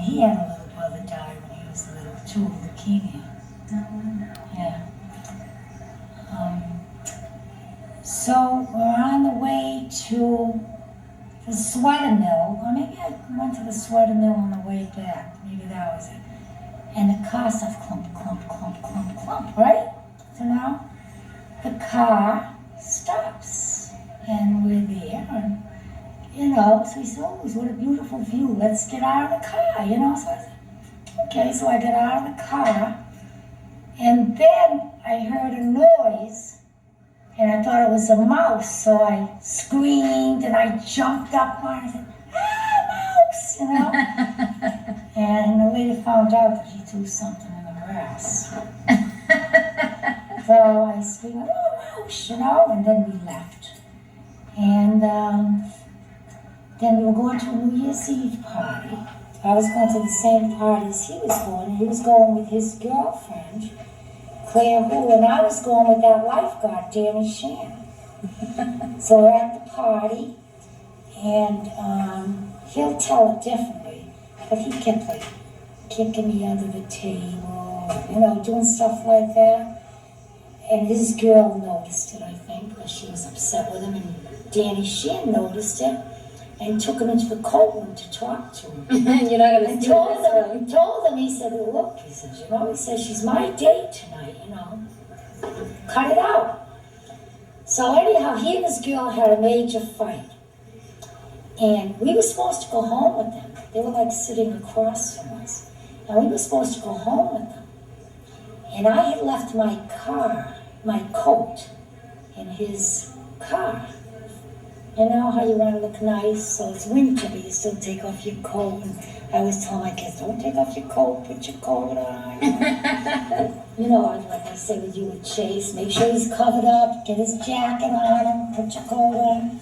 he had a little brother die when he was little too, leukemia. Yeah. So we're on the way to the sweater mill, or maybe I went to the sweater mill on the way back. Maybe that was it. And the car starts clump, clump, clump, clump, clump, right? So now the car stops, and we're there, and so he said, oh, what a beautiful view. Let's get out of the car, So I said, okay, so I got out of the car, and then I heard a noise. And I thought it was a mouse, so I screamed and I jumped up on it and said, mouse, And the lady found out that he threw something in the grass. So I screamed, oh, mouse, and then we left. And then we were going to a New Year's Eve party. I was going to the same party as he was going. He was going with his girlfriend, Claire Wu, and I was going with that lifeguard, Danny Shan. So we're at the party, and he'll tell it differently, but he kept kicking me under the table, doing stuff like that. And his girl noticed it, I think, because she was upset with him, and Danny Shan noticed it and took him into the coat room to talk to him. You're not going to see He told him, he said, well, look, he says, he says, she's my date tonight, Cut it out. So anyhow, he and his girl had a major fight. And we were supposed to go home with them. They were like sitting across from us. And we were supposed to go home with them. And I had left my coat in his car. You know how you want to look nice, so it's winter, but you still take off your coat. And I always tell my kids, don't take off your coat, put your coat on. Like I say with you with Chase, make sure he's covered up, get his jacket on him, put your coat on.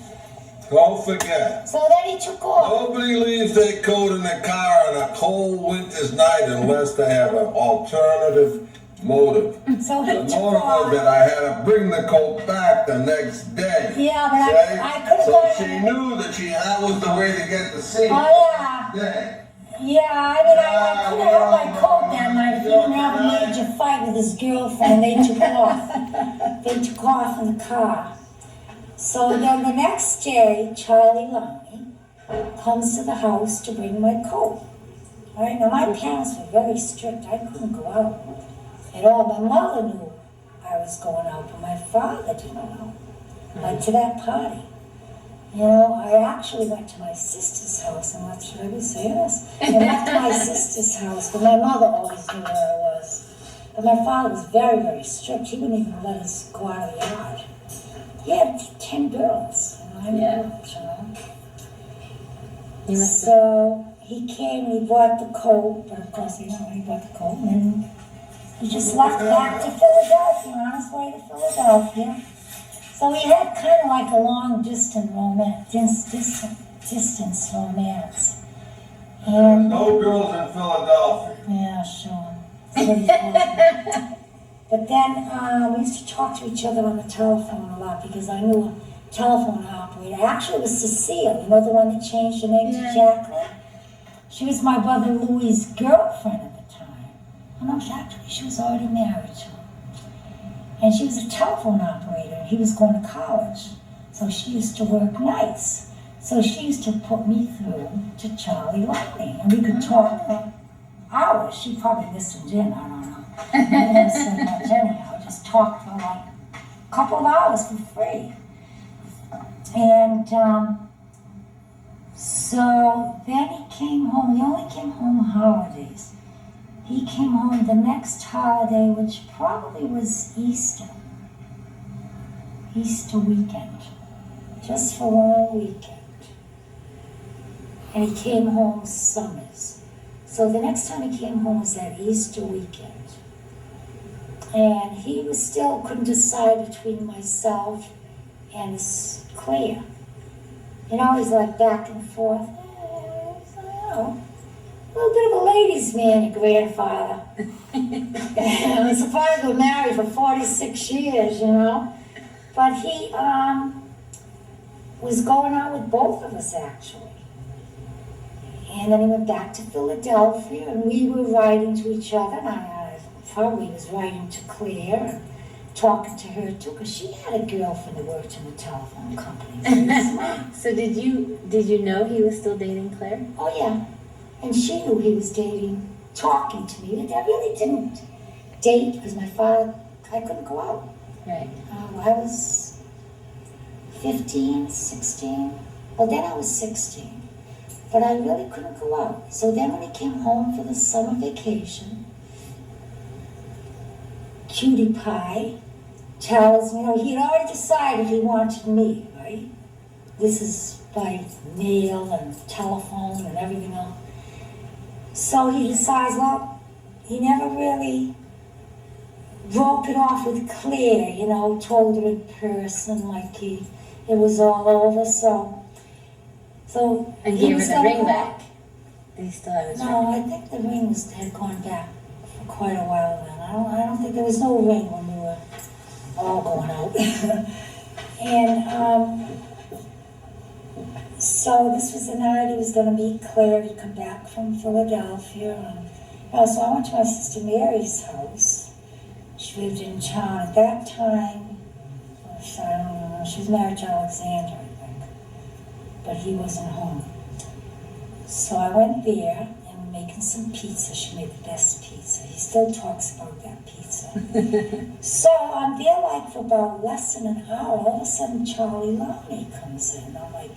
Don't forget. So then he took off. Nobody leaves their coat in the car on a cold winter's night unless they have an alternative motive. So he the took motive off. was that I had to bring the coat back the next day. Yeah, but I could have So gone. she knew that that was the way to get the scene. Oh, yeah. Yeah. Yeah, I could have had my coat that night if he didn't have a major fight with his girlfriend. They took off. They took off in the car. So then the next day, Charlie Lowney comes to the house to bring my coat. All right, now my parents were very strict. I couldn't go out at all. My mother knew I was going out, but my father didn't know. Like to that party. I actually went to my sister's house, and should I be saying this? I went to my sister's house, but my mother always knew where I was. But my father was very, very strict. He wouldn't even let us go out of the yard. He had 10 girls, So he came, he brought the coat, but of course, he brought the coat, and then he just left back to Philadelphia, on his way to Philadelphia. So we had kind of like a long distance romance. And No girls in Philadelphia. yeah, sure. But then we used to talk to each other on the telephone a lot because I knew a telephone operator. Actually, it was Cecile, the one that changed her name to Jacqueline. She was my brother Louis' girlfriend at the time. Oh, no, she was already married to him. And she was a telephone operator. He was going to college. So she used to work nights. So she used to put me through to Charlie Lowney. And we could talk for hours. She probably listened in, I don't know. I didn't listen much anyhow. Just talk for like a couple of hours for free. And so then he came home. He only came home holidays. He came home the next holiday, which probably was Easter weekend, just for one weekend. And he came home summers. So the next time he came home was that Easter weekend. And he was still couldn't decide between myself and this Claire. He's like back and forth. A little bit of a ladies' man, your grandfather. I'm surprised we were married for 46 years, But he was going out with both of us, actually. And then he went back to Philadelphia, and we were writing to each other, and I probably was writing to Claire, and talking to her too, because she had a girlfriend that worked in the telephone company. So did you know he was still dating Claire? Oh yeah, and she knew he was dating, talking to me. I really didn't date because my father, I couldn't go out. Right. I was 15, 16. Well, then I was 16. But I really couldn't go out. So then when he came home for the summer vacation, Cutie Pie tells me, he had already decided he wanted me, right? This is by mail and telephone and everything else. So he decides, well, he never really broke it off with Claire, told her in person like it was all over, so And he gave her was the gonna ring go. back. Did he still have his ring? No, I think the ring had gone back for quite a while then. I don't think there was no ring when we were all going out. And so this was the night he was going to meet Claire. He'd come back from Philadelphia. And, so I went to my sister Mary's house. She lived in town at that time. I don't know. She was married to Alexander, I think. But he wasn't home. So I went there and we're making some pizza. She made the best pizza. He still talks about that pizza. So I'm there like for about less than an hour. All of a sudden Charlie Lowney comes in. I'm like,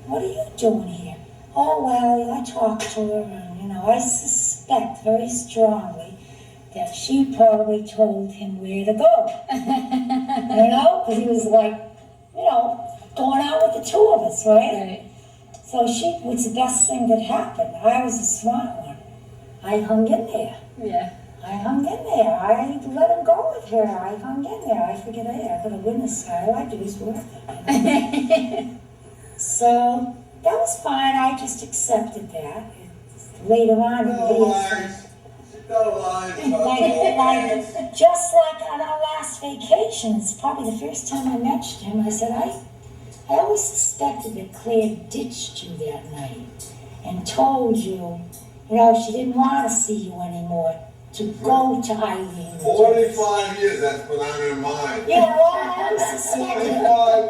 what are you doing here? Oh, well, I talked to her and, I suspect very strongly that she probably told him where to go. Because he was like, going out with the two of us, right? Right. So she was the best thing that happened. I was a smart one. I hung in there. Yeah. I hung in there. I let him go with her. I hung in there. I figured, hey, I gotta win this guy. All I do is worth it. So that was fine. I just accepted that. Later on, just like on our last vacation, it's probably the first time I mentioned him. I said, I always suspected that Claire ditched you that night and told you, she didn't want to see you anymore, to go to Irene. 45 years, that's been on her mind. Yeah, well, I always suspected it.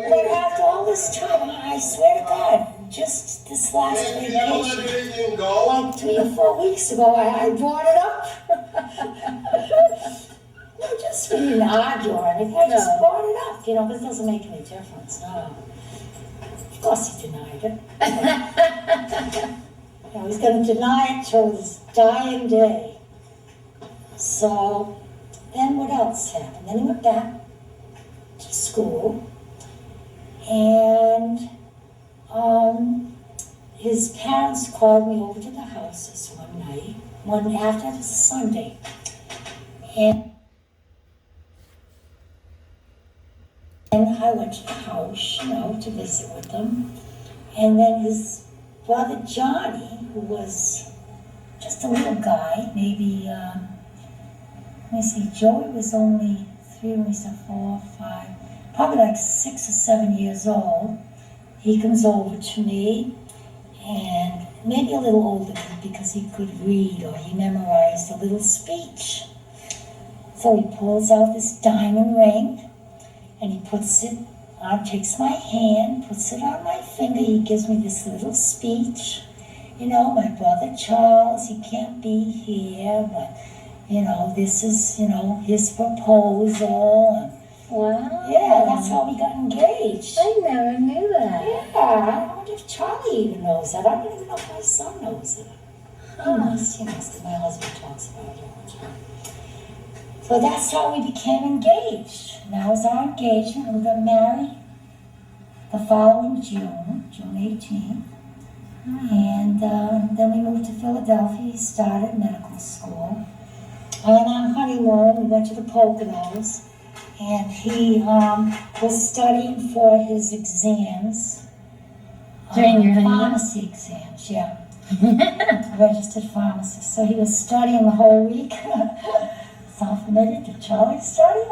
But after all this time, I swear to God, just this last vacation, like 3 or 4 weeks ago, I brought it up. No, just we didn't argue or anything. I just brought it up, because it doesn't make any difference. No. Of course he denied it. He's going to deny it till his dying day. So, then what else happened? Then he went back to school, and his parents called me over to the house this one night, after it was a Sunday, and I went to the house, to visit with them, and then his brother Johnny, who was just a little guy, maybe, let me see, Joey was only 3, 4, 5, probably like 6 or 7 years old. He comes over to me, and maybe a little older because he could read or he memorized a little speech. So he pulls out this diamond ring, and he puts it on, takes my hand, puts it on my finger. He gives me this little speech. My brother Charles, he can't be here, but this is, his proposal. Wow. Yeah, that's how we got engaged. I never knew that. Yeah, I wonder if Charlie even knows that. I don't even know if my son knows it. He must, because my husband talks about it all the time. So that's how we became engaged. And that was our engagement. We got married the following June 18th. And then we moved to Philadelphia. He started medical school. On our honeymoon, we went to the Poconos, and he was studying for his exams. During your honeymoon? Pharmacy exams, yeah. Registered pharmacist. So he was studying the whole week. Sound familiar? Did Charlie study?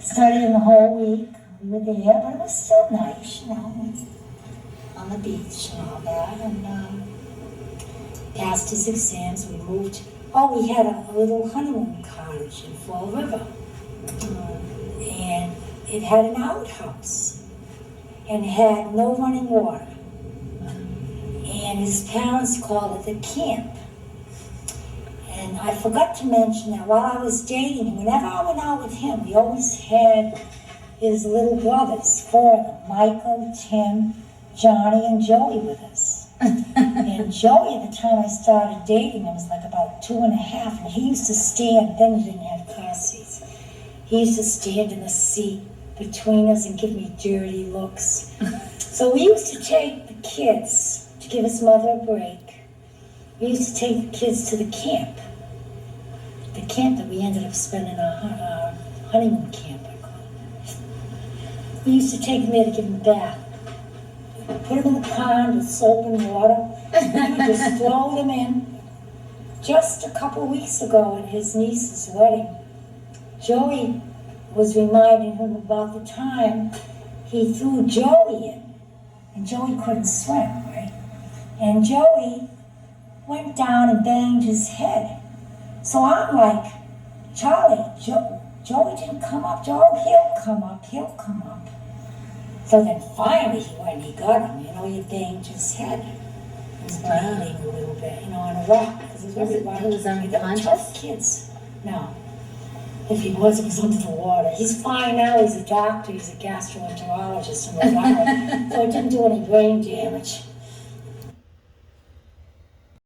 Studying the whole week. We were there, but it was still nice, on the beach and all that. And passed his exams, we moved. Oh, we had a little honeymoon cottage in Fall River. And it had an outhouse. And it had no running water. And his parents called it the camp. And I forgot to mention that while I was dating him, whenever I went out with him, we always had his little brothers, 4 of them, Michael, Tim, Johnny, and Joey with us. And Joey, at the time I started dating him, was like about 2.5, and he used to stand, then he didn't have car seats. He used to stand in the seat between us and give me dirty looks. So we used to take the kids, to give his mother a break, we used to take the kids to the camp. The camp that we ended up spending our honeymoon camp, I call it. We used to take them there to give them a bath. Put them in the pond with soap and water. We would just throw them in. Just a couple of weeks ago at his niece's wedding, Joey was reminding him about the time he threw Joey in. And Joey couldn't swim, right? And Joey went down and banged his head. So I'm like, Charlie, Joey didn't come up. He'll come up. So then finally he went and he got him. You know, he banged his head. He was bleeding a little bit, you know, on a rock. Because he was unconscious? Tough kids. No. If he was, it was under the water. He's fine now. He's a doctor. He's a gastroenterologist in Rhode Island. So it didn't do any brain damage.